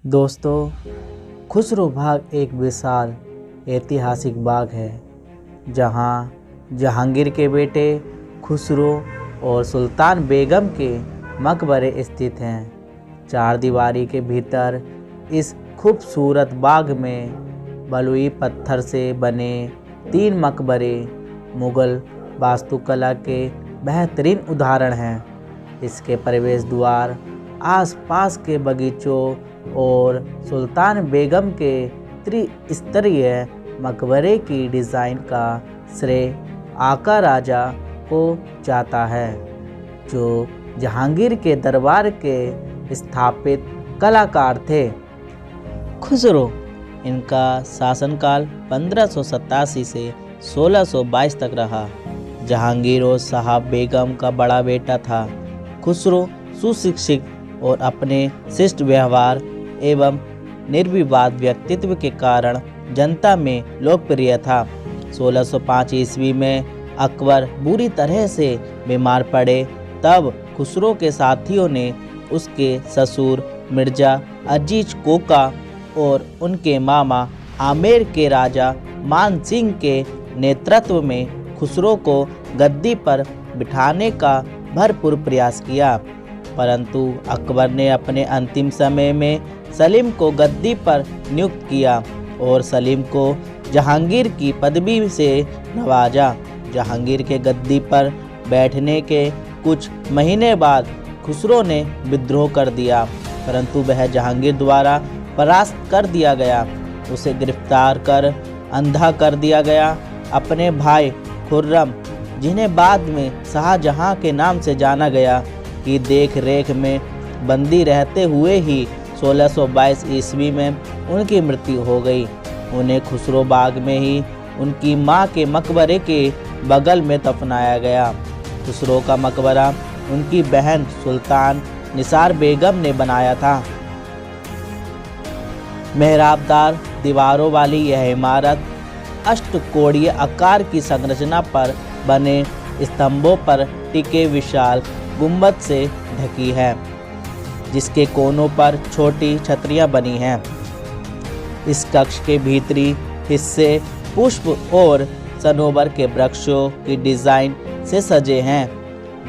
दोस्तों, खुसरो बाग एक विशाल ऐतिहासिक बाग है जहां जहांगीर के बेटे खुसरो और सुल्तान बेगम के मकबरे स्थित हैं। चार दीवारी के भीतर इस खूबसूरत बाग में बलुई पत्थर से बने 3 मकबरे मुगल वास्तुकला के बेहतरीन उदाहरण हैं। इसके प्रवेश द्वार, आसपास के बगीचों और सुल्तान बेगम के त्रिस्तरीय मकबरे की डिज़ाइन का श्रेय आका राजा को जाता है, जो जहांगीर के दरबार के स्थापित कलाकार थे। खुसरो इनका शासनकाल 1587 से 1622 तक रहा। जहांगीर और साहब बेगम का बड़ा बेटा था। खुसरो सुशिक्षित और अपने शिष्ट व्यवहार एवं निर्विवाद व्यक्तित्व के कारण जनता में लोकप्रिय था। 1605 ईस्वी में अकबर बुरी तरह से बीमार पड़े, तब खुसरो के साथियों ने उसके ससुर मिर्जा अजीज कोका और उनके मामा आमेर के राजा मान सिंह के नेतृत्व में खुसरो को गद्दी पर बिठाने का भरपूर प्रयास किया, परंतु अकबर ने अपने अंतिम समय में सलीम को गद्दी पर नियुक्त किया और सलीम को जहांगीर की पदवी से नवाजा। जहांगीर के गद्दी पर बैठने के कुछ महीने बाद खुसरो ने विद्रोह कर दिया, परंतु वह जहांगीर द्वारा परास्त कर दिया गया। उसे गिरफ्तार कर अंधा कर दिया गया। अपने भाई खुर्रम, जिन्हें बाद में शाहजहां के नाम से जाना गया, की देख रेख में बंदी रहते हुए ही 1622 ईस्वी में उनकी मृत्यु हो गई। उन्हें खुसरो बाग में ही उनकी मां के मकबरे के बगल में दफनाया गया। खुसरो का मकबरा उनकी बहन सुल्तान निसार बेगम ने बनाया था। मेहराबदार दीवारों वाली यह इमारत अष्टकोणीय आकार की संरचना पर बने स्तंभों पर टिके विशाल गुंबद से ढकी है, जिसके कोनों पर छोटी छतरियां बनी हैं। इस कक्ष के भीतरी हिस्से पुष्प और सनोवर के वृक्षों की डिज़ाइन से सजे हैं।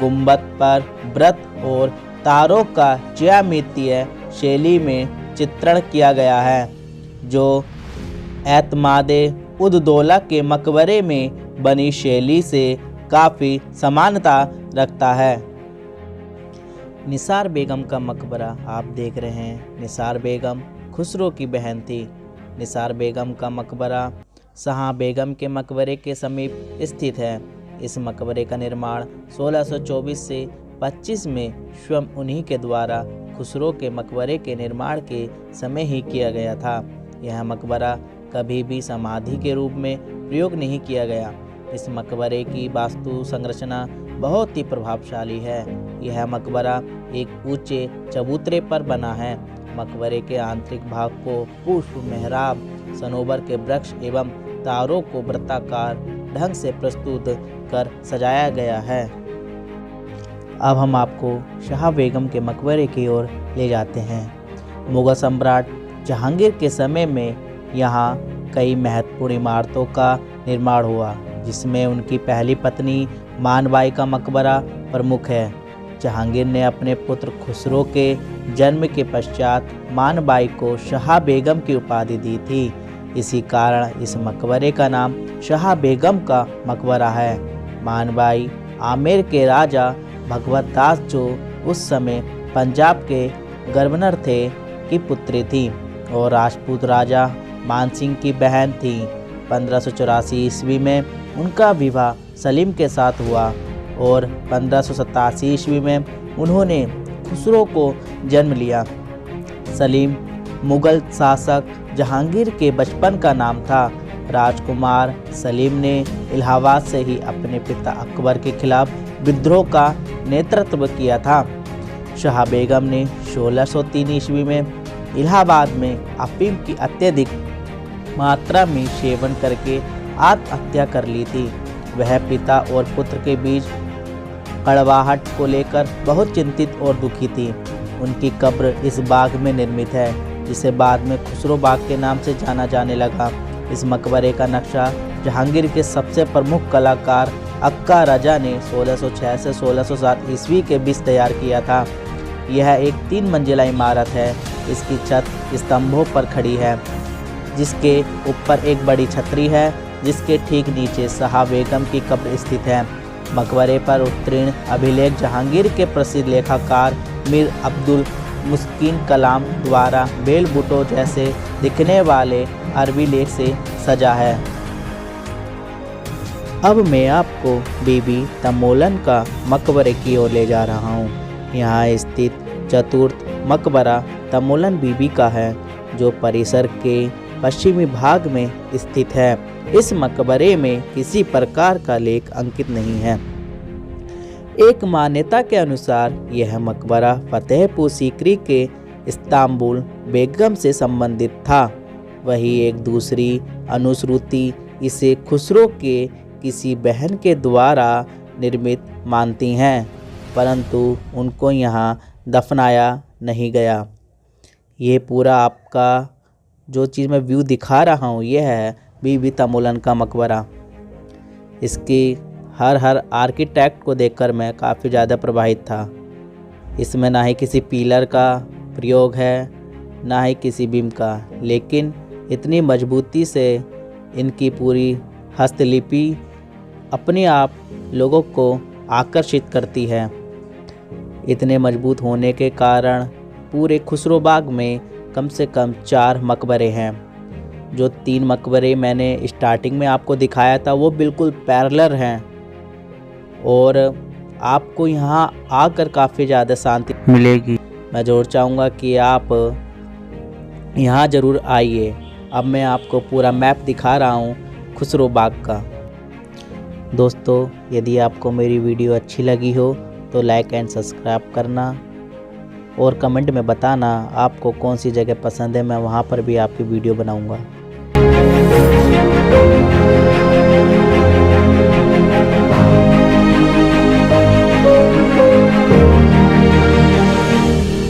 गुंबद पर व्रत और तारों का ज्यामितीय शैली में चित्रण किया गया है, जो एतमादे उद-दौला के मकबरे में बनी शैली से काफ़ी समानता रखता है। निसार बेगम का मकबरा आप देख रहे हैं। निसार बेगम खुसरो की बहन थी। निसार बेगम का मकबरा शाह बेगम के मकबरे के समीप स्थित है। इस मकबरे का निर्माण 1624 से 25 में स्वयं उन्हीं के द्वारा खुसरो के मकबरे के निर्माण के समय ही किया गया था। यह मकबरा कभी भी समाधि के रूप में प्रयोग नहीं किया गया। इस मकबरे की वास्तु संरचना बहुत ही प्रभावशाली है। यह मकबरा एक ऊंचे चबूतरे पर बना है। मकबरे के आंतरिक भाग को पुष्प, मेहराब, सनोवर के वृक्ष एवं तारों को वृत्ताकार ढंग से प्रस्तुत कर सजाया गया है। अब हम आपको शाह बेगम के मकबरे की ओर ले जाते हैं। मुगल सम्राट जहांगीर के समय में यहाँ कई महत्वपूर्ण इमारतों का निर्माण हुआ, जिसमें उनकी पहली पत्नी मानबाई का मकबरा प्रमुख है। जहांगीर ने अपने पुत्र खुसरो के जन्म के पश्चात मानबाई को शाह बेगम की उपाधि दी थी। इसी कारण इस मकबरे का नाम शाह बेगम का मकबरा है। मानबाई आमेर के राजा भगवत दास, जो उस समय पंजाब के गवर्नर थे, की पुत्री थी और राजपूत राजा मानसिंह की बहन थी। 1584 ईस्वी में उनका विवाह सलीम के साथ हुआ और 1587 ईस्वी में उन्होंने खुसरो को जन्म लिया। सलीम मुगल शासक जहांगीर के बचपन का नाम था। राजकुमार सलीम ने इलाहाबाद से ही अपने पिता अकबर के खिलाफ विद्रोह का नेतृत्व किया था। शाह बेगम ने 1603 ईस्वी में इलाहाबाद में अफीम की अत्यधिक मात्रा में सेवन करके आत्महत्या कर ली थी। वह पिता और पुत्र के बीच कड़वाहट को लेकर बहुत चिंतित और दुखी थी। उनकी कब्र इस बाग में निर्मित है। जिसे बाद में खुसरो बाग के नाम से जाना जाने लगा। इस मकबरे का नक्शा जहांगीर के सबसे प्रमुख कलाकार अक्का रजा ने 1606 से 1607 ईस्वी के बीच तैयार किया था। यह एक 3 मंजिला इमारत है। इसकी छत स्तंभों पर खड़ी है, जिसके ऊपर एक बड़ी छतरी है, जिसके ठीक नीचे शाह बेगम की कब्र स्थित है। मकबरे पर उत्तीर्ण अभिलेख जहांगीर के प्रसिद्ध लेखाकार मीर अब्दुल मुस्किन कलाम द्वारा बेल बूटों जैसे दिखने वाले अरबी लेख से सजा है। अब मैं आपको बीबी तमोलन का मकबरे की ओर ले जा रहा हूँ। यहाँ स्थित चतुर्थ मकबरा तमोलन बीबी का है, जो परिसर के पश्चिमी भाग में स्थित है। इस मकबरे में किसी प्रकार का लेख अंकित नहीं है। एक मान्यता के अनुसार यह मकबरा फतेहपुर सीकरी के इस्तांबुल बेगम से संबंधित था। वही एक दूसरी अनुश्रुति इसे खुसरो के किसी बहन के द्वारा निर्मित मानती हैं, परंतु उनको यहाँ दफनाया नहीं गया। ये पूरा आपका जो चीज़ मैं व्यू दिखा रहा हूँ, यह है बीबी तमोलन का मकबरा। इसकी हर आर्किटेक्ट को देखकर मैं काफ़ी ज़्यादा प्रभावित था। इसमें ना ही किसी पिलर का प्रयोग है, ना ही किसी बीम का, लेकिन इतनी मजबूती से इनकी पूरी हस्तलिपि अपने आप लोगों को आकर्षित करती है। इतने मजबूत होने के कारण पूरे खुसरो बाग में कम से कम 4 मकबरे हैं। जो 3 मकबरे मैंने स्टार्टिंग में आपको दिखाया था वो बिल्कुल पैरेलल हैं, और आपको यहाँ आकर काफ़ी ज़्यादा शांति मिलेगी। मैं ज़रूर चाहूँगा कि आप यहाँ ज़रूर आइए। अब मैं आपको पूरा मैप दिखा रहा हूँ खुसरो बाग का। दोस्तों, यदि आपको मेरी वीडियो अच्छी लगी हो तो लाइक एंड सब्सक्राइब करना, और कमेंट में बताना आपको कौन सी जगह पसंद है। मैं वहाँ पर भी आपकी वीडियो बनाऊँगा।